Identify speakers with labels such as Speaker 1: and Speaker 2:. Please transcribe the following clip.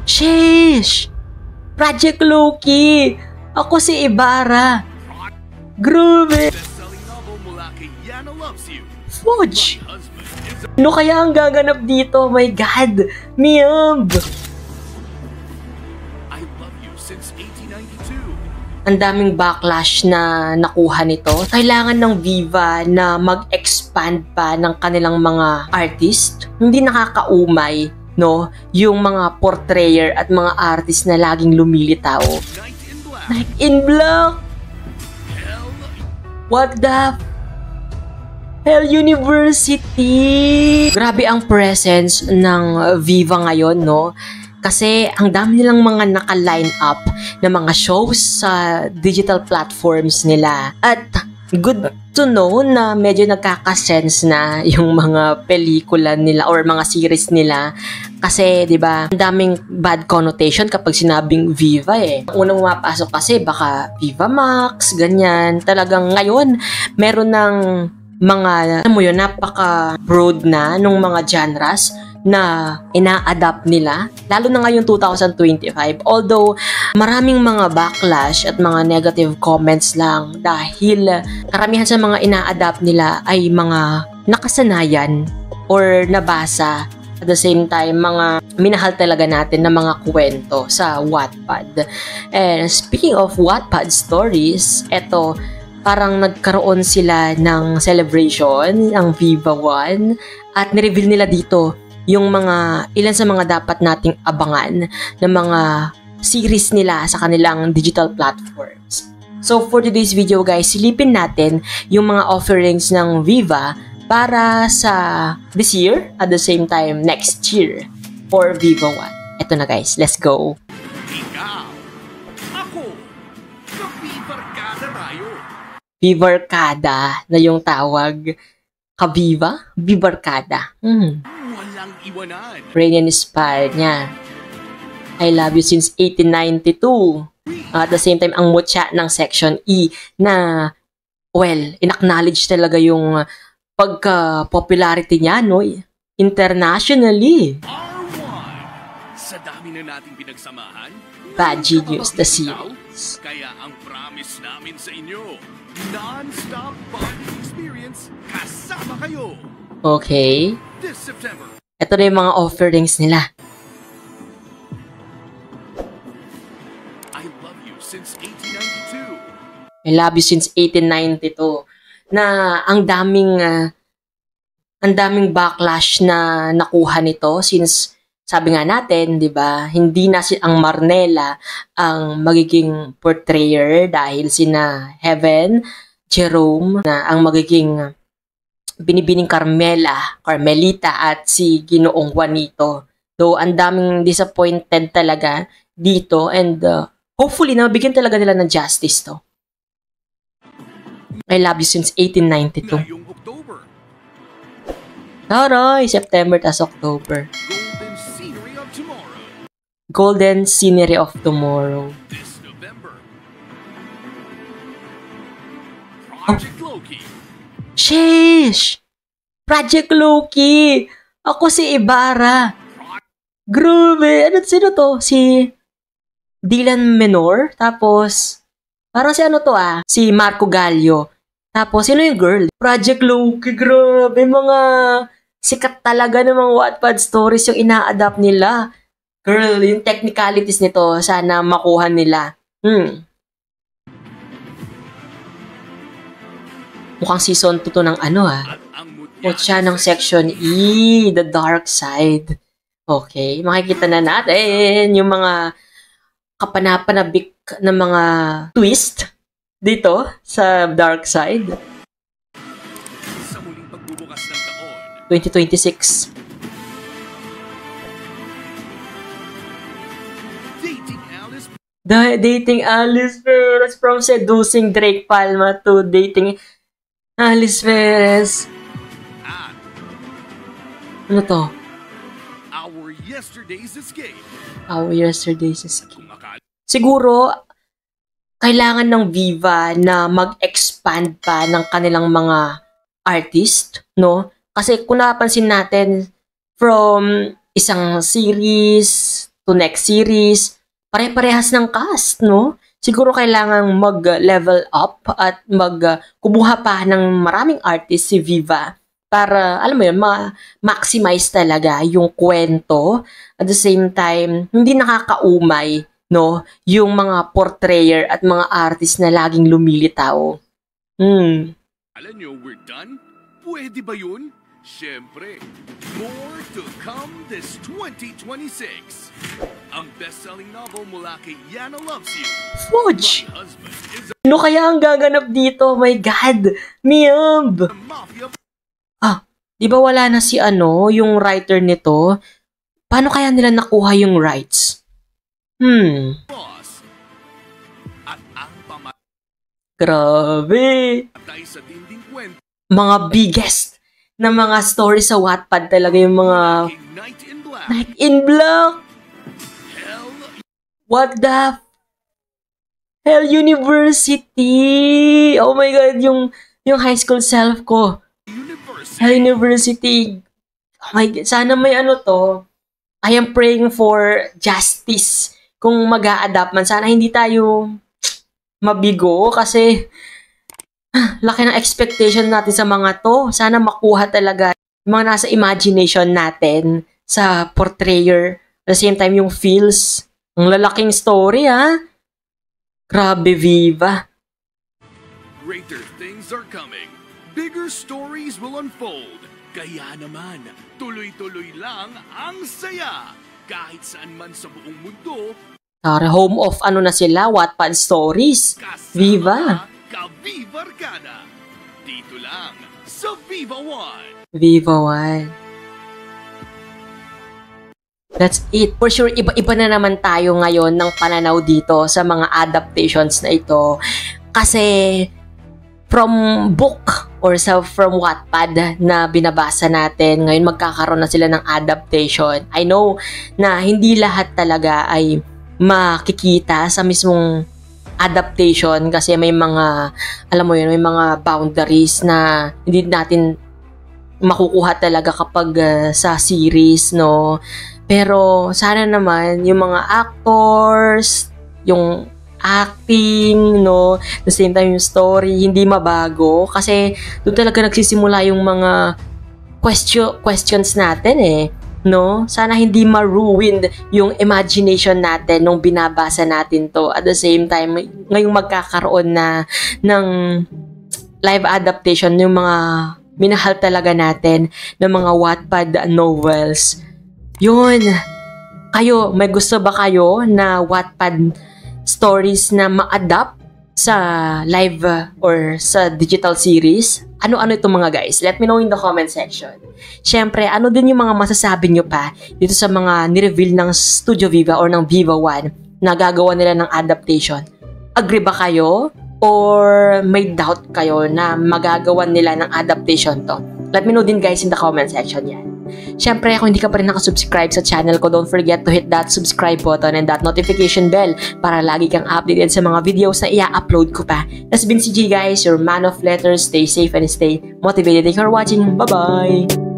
Speaker 1: Sheesh! Project Loki! Ako si Ibarra! Grabe! Fudge! Ano kaya ang gaganap dito? Oh my God! Miyamb! Ang daming backlash na nakuha nito. Kailangan ng Viva na mag-expand pa ng kanilang mga artist. Hindi nakakaumay, no? Yung mga portrayer at mga artist na laging lumilitaw. Night in Black! What the Hell University! Grabe ang presence ng Viva ngayon, no? Kasi ang dami nilang mga naka-line up na mga shows sa digital platforms nila. At good to know na medyo nagkakasense na yung mga pelikula nila or mga series nila. Kasi, di ba, ang daming bad connotation kapag sinabing Viva eh. Ang unang mapasok kasi baka Viva Max, ganyan. Talagang ngayon, meron ng mga, alam mo yun, napaka-broad na nung mga genres na ina-adapt nila, lalo na ngayong 2025. Although, maraming mga backlash at mga negative comments lang dahil karamihan sa mga ina-adapt nila ay mga nakasanayan or nabasa. At the same time, mga minahal talaga natin na mga kwento sa Wattpad. And speaking of Wattpad stories, eto, parang nagkaroon sila ng celebration, ang Viva One, at nireveal nila dito yung mga, ilan sa mga dapat nating abangan ng mga series nila sa kanilang digital platforms. So for today's video guys, silipin natin yung mga offerings ng Viva para sa this year, at the same time next year for Viva One. Ito na guys, let's go!
Speaker 2: Ikaw, ako, kabibarkada tayo.
Speaker 1: Bibarkada na yung tawag. Kabiva? Bibarkada.
Speaker 2: Walang iwanan.
Speaker 1: Rain inspired niya. I love you since 1892. At the same time, ang mutya ng Section E na, well, in-acknowledge talaga yung pagka-popularity niya, no? Internationally.
Speaker 2: R1, sa dami na nating pinagsamahan,
Speaker 1: Bad Genius, the series.
Speaker 2: Kaya ang promise namin sa inyo, non-stop bonding experience kasama kayo.
Speaker 1: Okay.
Speaker 2: This September.
Speaker 1: Ito na yung mga offerings nila.
Speaker 2: I love you since 1892.
Speaker 1: I love you since 1892. Na ang daming backlash na nakuha nito since sabi nga natin, 'di ba, hindi na si ang Marnella ang magiging portrayer dahil sina Heaven, Jerome na ang magiging Binibining Carmelita at si Ginoong Juanito. Though ang daming disappointed talaga dito and hopefully na mabigyan talaga nila ng justice to. I love you since 1892.
Speaker 2: Ngayong October,
Speaker 1: Taray, September tas October.
Speaker 2: Golden Scenery of Tomorrow.
Speaker 1: Golden Scenery of Tomorrow.
Speaker 2: This November, Project Loki.
Speaker 1: Sheesh! Project Loki! Ako si Ibarra! Grabe! Sino to? Si Dylan Menor? Tapos, parang si ano to si Marco Gallio. Tapos, sino yung girl? Project Loki, grabe! Mga sikat talaga ng mga Wattpad stories yung ina-adapt nila. Girl, yung technicalities nito, sana makuha nila. Mukhang season 2 to ng ano Mutya ng Section E, The Dark Side. Okay, makikita na natin yung mga kapanapanabik na mga twist dito sa Dark Side.
Speaker 2: Sa muling pagbubukas ng taon,
Speaker 1: 2026. Dating Alice Perez from seducing Drake Palma to dating Alice Perez.
Speaker 2: at
Speaker 1: Ano to?
Speaker 2: Our Yesterday's Escape.
Speaker 1: Our Yesterday's Escape.
Speaker 2: Kung akala
Speaker 1: Siguro, kailangan ng Viva na mag-expand pa ng kanilang mga artist, no? Kasi kung napansin natin, from isang series to next series, pare-parehas ng cast, no? Siguro kailangang mag-level up at kumuha pa ng maraming artist si Viva para, alam mo yun, ma-maximize talaga yung kwento. At the same time, hindi nakakaumay, no? Yung mga portrayer at mga artist na laging lumilitaw.
Speaker 2: Alam nyo, we're done? Pwede ba yun? Siyempre, more to come this 2026. Ang best-selling novel mula kay Yana Loves You.
Speaker 1: Fudge!
Speaker 2: My husband is
Speaker 1: Ano kaya ang gaganap dito? My God! Miyamb!
Speaker 2: a mafia
Speaker 1: Di ba wala na si yung writer nito? Paano kaya nila nakuha yung rights?
Speaker 2: boss. At ang
Speaker 1: Grabe!
Speaker 2: pamatay sa dinding kwento
Speaker 1: Mga biggest na mga story sa Wattpad talaga yung mga
Speaker 2: kay Night in Black.
Speaker 1: Night in Black!
Speaker 2: Hell
Speaker 1: What the Hell University! Oh my God, yung high school self ko.
Speaker 2: University.
Speaker 1: Hell University. Oh my God, sana may to. I am praying for justice. Kung mag-a-adapt man, sana hindi tayo mabigo kasi laki ng expectation natin sa mga to. Sana makuha talaga yung mga nasa imagination natin sa portrayer. At the same time, yung feels. Ang lalaking story, ha? Grabe, Viva.
Speaker 2: Greater things are coming. Bigger stories will unfold. Kaya naman, tuloy-tuloy lang ang saya. Kahit saan man sa buong mundo,
Speaker 1: Tara, home of na sila, Wattpad Stories.
Speaker 2: kasama
Speaker 1: Viva.
Speaker 2: ka Viva Arcana. Dito lang sa Viva One.
Speaker 1: Viva One. That's it. For sure, iba-iba na naman tayo ngayon ng pananaw dito sa mga adaptations na ito. Kasi from book or from Wattpad na binabasa natin, ngayon magkakaroon na sila ng adaptation. I know na hindi lahat talaga ay makikita sa mismong adaptation kasi may mga, alam mo yun, may mga boundaries na hindi natin makukuha talaga kapag sa series, no? Pero sana naman yung mga actors, yung acting, no? At the same time yung story, hindi mabago kasi doon talaga nagsisimula yung mga questions natin no? Sana hindi ma-ruined yung imagination natin nung binabasa natin to. At the same time, ngayong magkakaroon na ng live adaptation yung mga minahal talaga natin ng mga Wattpad novels. Yun. Kayo, may gusto ba kayo na Wattpad stories na ma-adapt sa live or sa digital series? Ano-ano itong mga guys? Let me know in the comment section. Siyempre, ano din yung mga masasabi nyo pa dito sa mga nireveal ng Studio Viva or ng Viva One na gagawa nila ng adaptation? Agree ba kayo? Or may doubt kayo na magagawa nila ng adaptation to? Let me know din guys in the comment section yan. Siyempre, kung hindi ka pa rin nakasubscribe sa channel ko, don't forget to hit that subscribe button and that notification bell para lagi kang updated sa mga videos na i-upload ko pa. That's been CG guys, your man of letters. Stay safe and stay motivated. Thank you for watching. Bye-bye!